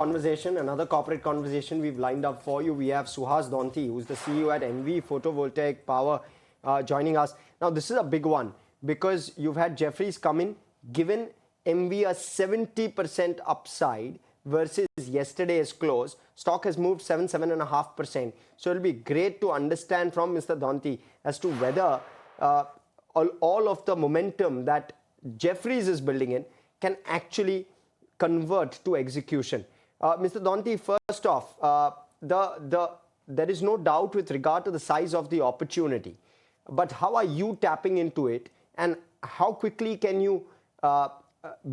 conversation, another corporate conversation we've lined up for you. We have Suhas Donthi, who's the CEO at Emmvee Photovoltaic Power, joining us. Now, this is a big one because you've had Jefferies come in, given Emmvee a 70% upside versus yesterday's close. Stock has moved 7.5%. So it'll be great to understand from Mr. Donthi as to whether all of the momentum that Jefferies is building in can actually convert to execution. Mr. Donthi, first off, there is no doubt with regard to the size of the opportunity, but how are you tapping into it, and how quickly can you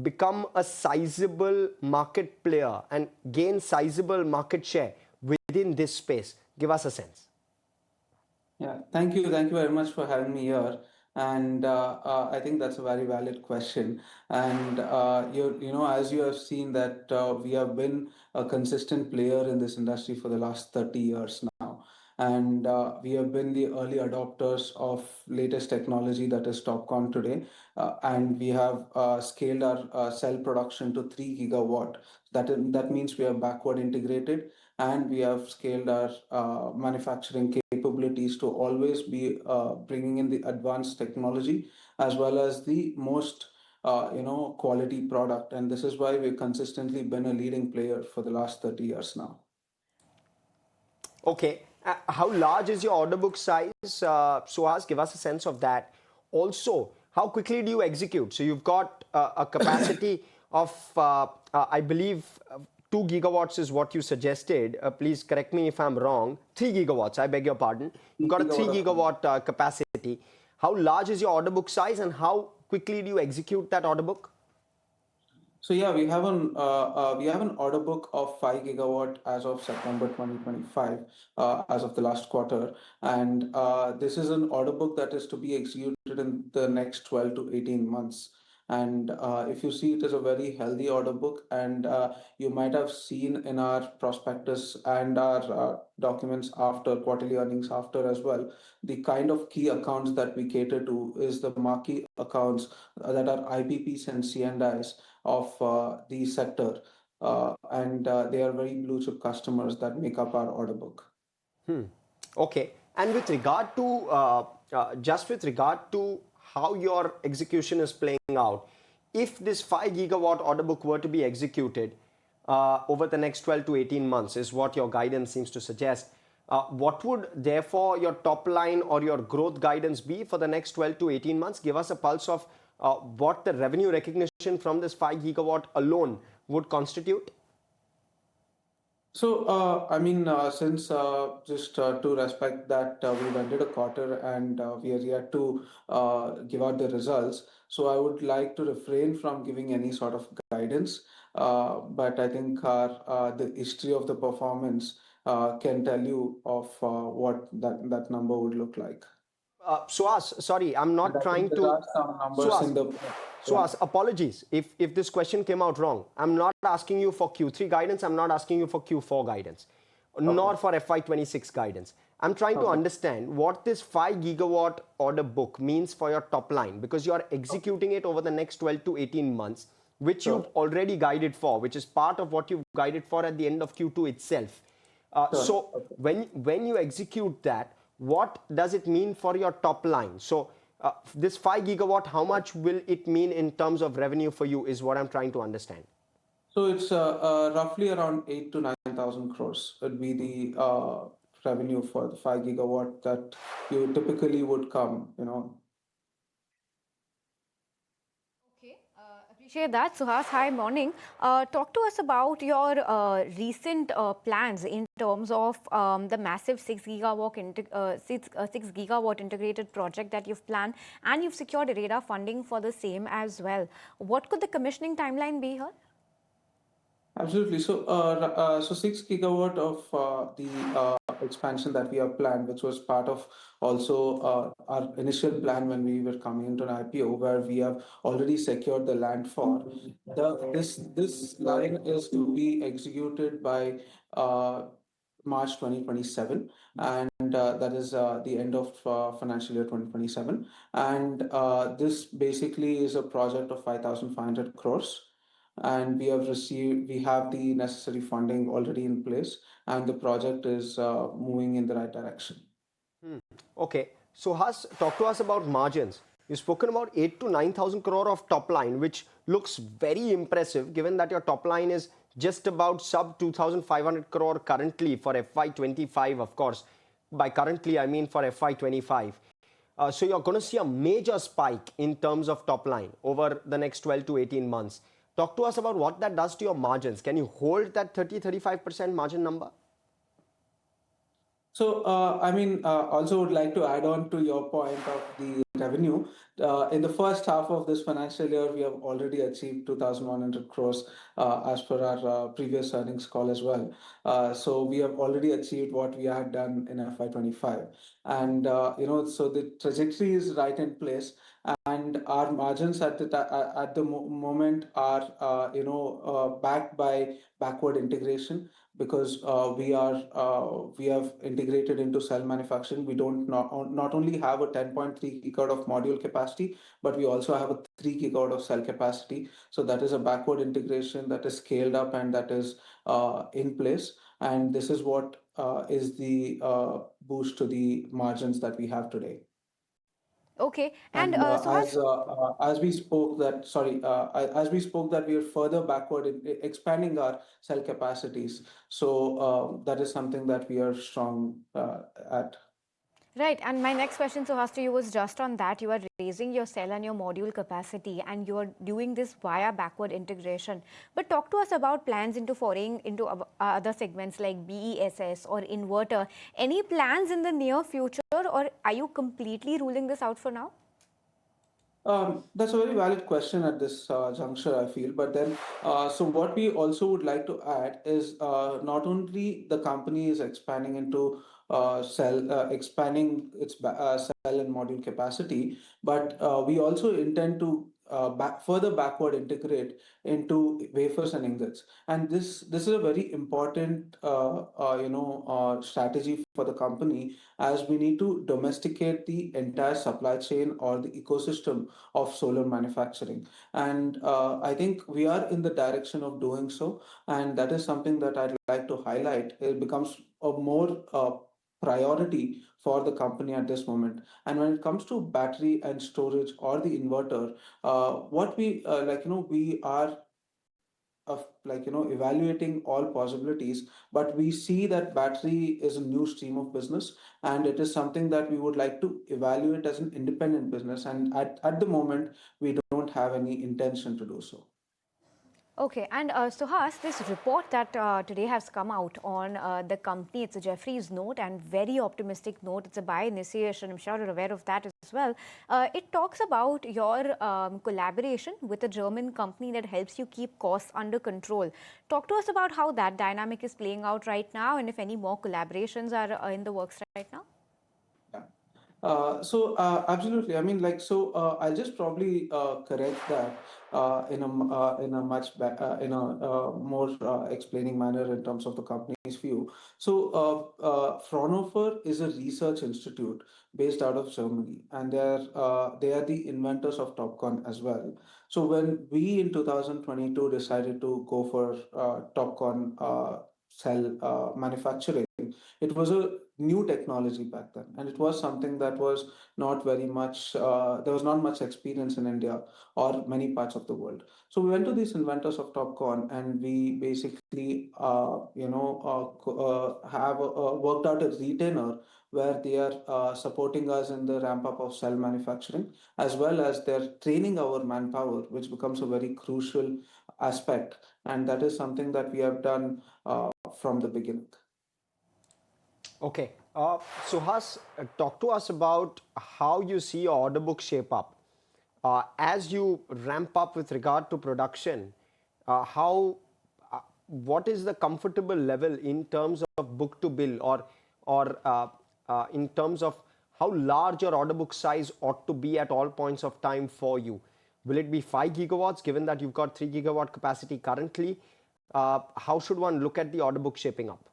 become a sizable market player and gain sizable market share within this space? Give us a sense. Yeah, thank you. Thank you very much for having me here. And I think that's a very valid question. And as you have seen that we have been a consistent player in this industry for the last 30 years now. And we have been the early adopters of latest technology that is Topcon today. And we have scaled our cell production to 3 gigawatt. That means we are backward integrated, and we have scaled our manufacturing capabilities to always be bringing in the advanced technology as well as the most quality product. And this is why we've consistently been a leading player for the last 30 years now. Okay. How large is your order book size? Suhas, give us a sense of that. Also, how quickly do you execute? So you've got a capacity of, I believe, 2 gigawatts is what you suggested. Please correct me if I'm wrong. 3 gigawatts, I beg your pardon. You've got a 3 gigawatt capacity. How large is your order book size, and how quickly do you execute that order book? So yeah, we have an order book of 5 gigawatt as of September 2025, as of the last quarter, and this is an order book that is to be executed in the next 12 to 18 months. And if you see, it is a very healthy order book, and you might have seen in our prospectus and our documents after quarterly earnings after as well, the kind of key accounts that we cater to is the marquee accounts that are IPPs and C&Is of the sector, and they are very blue chip customers that make up our order book. Okay, and with regard to just with regard to how your execution is playing out, if this 5 gigawatt order book were to be executed over the next 12 to 18 months, is what your guidance seems to suggest, what would therefore your top line or your growth guidance be for the next 12 to 18 months? Give us a pulse of what the revenue recognition from this 5 gigawatt alone would constitute. So, since just to respect that we've ended a quarter and we are yet to give out the results, so I would like to refrain from giving any sort of guidance. But I think the history of the performance can tell you of what that number would look like. Suhas, sorry, I'm not trying There to. are some numbers Suhas, in the. Suhas, apologies if this question came out wrong. I'm not asking you for Q3 guidance. I'm not asking you for Q4 guidance, nor for FY26 guidance. I'm trying to understand what this 5 gigawatt order book means for your top line, because you are executing it over the next 12 to 18 months, which you've already guided for, which is part of what you've guided for at the end of Q2 itself. So when you execute that, what does it mean for your top line? So this 5 gigawatt, how much will it mean in terms of revenue for you is what I'm trying to understand. So it's roughly around 8 to 9,000 crores would be the revenue for the 5 gigawatt that you typically would come. Okay, appreciate that. Suhas, hi, morning. Talk to us about your recent plans in terms of the massive 6 gigawatt integrated project that you've planned, and you've secured radar funding for the same as well. What could the commissioning timeline be here? Absolutely. So 6 gigawatt of the expansion that we have planned, which was part of also our initial plan when we were coming into an IPO, where we have already secured the land for. This line is to be executed by March 2027, and that is the end of financial year 2027. And this basically is a project of 5,500 crores. and we have the necessary funding already in place, and the project is moving in the right direction. Okay, so Has, talk to us about margins. You've spoken about 8 to 9,000 crore of top line, which looks very impressive given that your top line is just about sub 2,500 crore currently for FY25, of course. By currently, I mean for FY25. So you're going to see a major spike in terms of top line over the next 12 to 18 months. Talk to us about what that does to your margins. Can you hold that 30-35% margin number? So, also would like to add on to your point of the revenue. In the first half of this financial year, we have already achieved 2,100 crores as per our previous earnings call as well. So we have already achieved what we had done in FY25, and so the trajectory is right in place, and our margins at the moment are backed by backward integration, because we have integrated into cell manufacturing. We don't not only have a 10.3 gigawatt of module capacity, but we also have a 3 gigawatt of cell capacity. So that is a backward integration that is scaled up and that is in place. And this is what is the boost to the margins that we have today. Okay, and And Suhas, as we spoke that, sorry, as we spoke that we are further backward in expanding our cell capacities. So that is something that we are strong at. right, and my next question, Suhas, to you was just on that. You are raising your cell and your module capacity, and you are doing this via backward integration. But talk to us about plans into foraying into other segments like BESS or inverter. Any plans in the near future, or are you completely ruling this out for now? That's a very valid question at this juncture, I feel. But then, so what we also would like to add is not only the company is expanding into expanding its cell and module capacity, but we also intend to further backward integrate into wafers and ingots. And this is a very important strategy for the company, as we need to domesticate the entire supply chain or the ecosystem of solar manufacturing. And I think we are in the direction of doing so. And that is something that I'd like to highlight. It becomes a more priority for the company at this moment. And when it comes to battery and storage or the inverter, what we we are of evaluating all possibilities, but we see that battery is a new stream of business, and it is something that we would like to evaluate as an independent business, and at the moment we don't have any intention to do so. Okay, and Suhas, this report that today has come out on the company, it's a Jeffries note and very optimistic note. It's a buy initiation. I'm sure you're aware of that as well. It talks about your collaboration with a German company that helps you keep costs under control. Talk to us about how that dynamic is playing out right now, and if any more collaborations are in the works right now. Absolutely. I mean, I'll just probably correct that in a more explaining manner in terms of the company's view. Fraunhofer is a research institute based out of Germany, and they are the inventors of Topcon as well. So when we in 2022 decided to go for Topcon cell manufacturing, it was a new technology back then, and it was something that was not very much there was not much experience in India or many parts of the world. So we went to these inventors of Topcon, and we basically have worked out a retainer where they are supporting us in the ramp up of cell manufacturing, as well as they're training our manpower, which becomes a very crucial aspect, and that is something that we have done from the beginning. Okay. Suhas, talk to us about how you see your order book shape up. As you ramp up with regard to production, what is the comfortable level in terms of book to bill, or in terms of how large your order book size ought to be at all points of time for you? Will it be 5 gigawatts, given that you've got 3 gigawatt capacity currently? How should one look at the order book shaping up?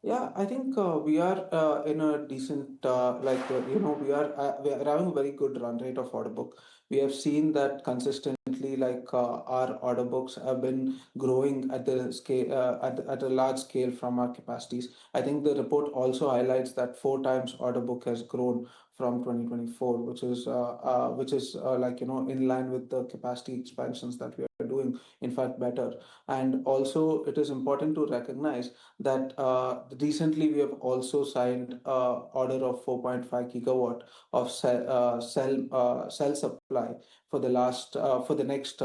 Yeah, I think we are in a decent, we are having a very good run rate of order book. We have seen that consistently recently, like our order books have been growing at the scale at a large scale from our capacities. I think the report also highlights that 4 times order book has grown from 2024, which is like in line with the capacity expansions that we are doing. In fact, better. And also, it is important to recognize that recently we have also signed order of 4.5 gigawatt of cell supply for the next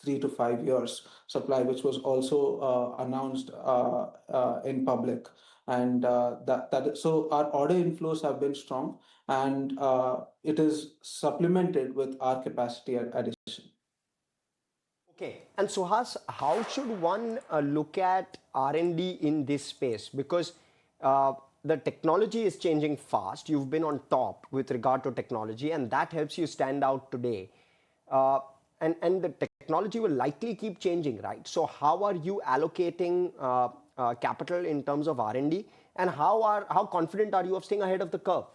3 to 5 years supply, which was also announced in public. And so our order inflows have been strong, and it is supplemented with our capacity addition. Okay, and Suhas, how should one look at R&D in this space? Because the technology is changing fast. You've been on top with regard to technology, and that helps you stand out today. Uh, and the technology will likely keep changing, right? So how are you allocating capital in terms of R&D, and how confident are you of staying ahead of the curve?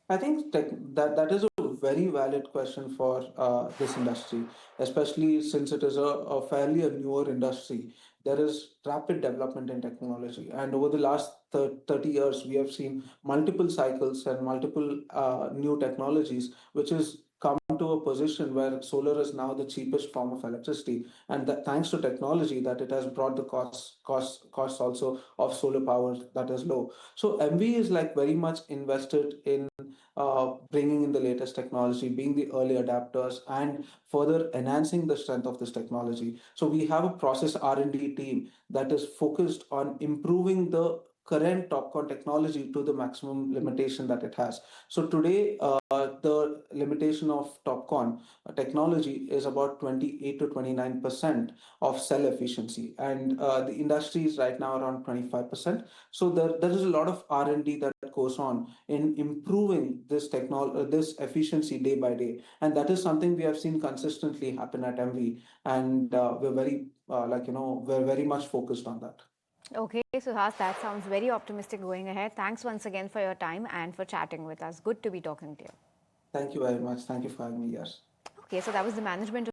I think that is a very valid question for this industry, especially since it is a fairly a newer industry. There is rapid development in technology, and over the last 30 years, we have seen multiple cycles and multiple new technologies, which is come to a position where solar is now the cheapest form of electricity, and that thanks to technology that it has brought the cost also of solar power that is low. So MV is like very much invested in bringing in the latest technology, being the early adapters, and further enhancing the strength of this technology. So we have a process R&D team that is focused on improving the current Topcon technology to the maximum limitation that it has. So today, the limitation of Topcon technology is about 28 to 29% of cell efficiency, and the industry is right now around 25%. So there is a lot of R&D that goes on in improving this efficiency day by day, and that is something we have seen consistently happen at MV, and we're very much focused on that. Okay, Suhas, that sounds very optimistic going ahead. Thanks once again for your time and for chatting with us. Good to be talking to you. Thank you very much. Thank you for having me. Yes. Okay, so that was the management